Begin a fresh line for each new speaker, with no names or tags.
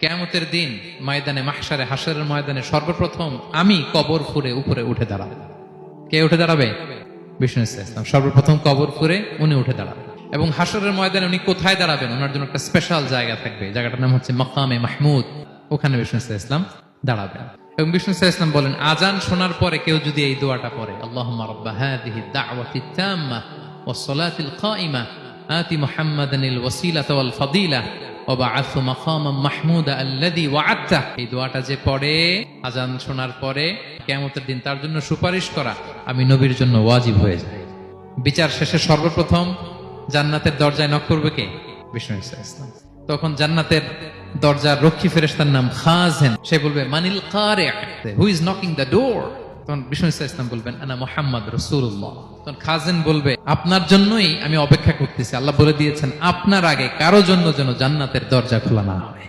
কিয়ামতের দিন ময়দানে মাহশারে, হাশরের ময়দানে সর্বপ্রথম আমি কবর ফুরে উপরে উঠে দাঁড়াবো। কে উঠে দাঁড়াবে? বিষ্ণু ইসলাম সর্বপ্রথম কবর ফুরে উনি উঠে দাঁড়াবেন। এবং হাশরের ময়দানে উনি কোথায় দাঁড়াবেন? ওনার জন্য একটা স্পেশাল জায়গা থাকবে, জায়গাটার নাম হচ্ছে মাকামে মাহমুদ। ওখানে বিষ্ণু ইসলাম দাঁড়াবেন। এবং বিষ্ণু ইসলাম বলেন, আজান শোনার পরে কেউ যদি এই দোয়াটা পড়ে, আল্লাহুম্মা রাব্বা হাযিহি দা'ওয়াতিত তাম্মা ওয়াস সালাতিল কাইমা আতি মুহাম্মাদানিল ওয়াসিলাতা ওয়াল ফাদিলা ওয়া বা'আথহু মাকামান মাহমুদা আল্লাযী ওয়া'আদতা, এই দোয়াটা যে পড়ে আজান শোনার পরে কিয়ামতের দিন তার জন্য সুপারিশ করা আমি নবীর জন্য ওয়াজিব হয়ে যায়। বিচার শেষে সর্বপ্রথম জান্নাতের দরজায় নক করবে কে? বিষ্ণু ইসলাম। তখন জান্নাতের দরজার রক্ষী ফেরেশতার নাম খাজেন। সে বলবে, মানিল কারি', who is knocking the door? তখন বিষ্ণু ইসলাম বলবেন, আনা মুহাম্মদ রাসূলুল্লাহ। তখন খাজেন বলবে, আপনার জন্যই আমি অপেক্ষা করতেছি। আল্লাহ বলে দিয়েছেন আপনার আগে কারো জন্য যেন জান্নাতের দরজা খোলা না হয়।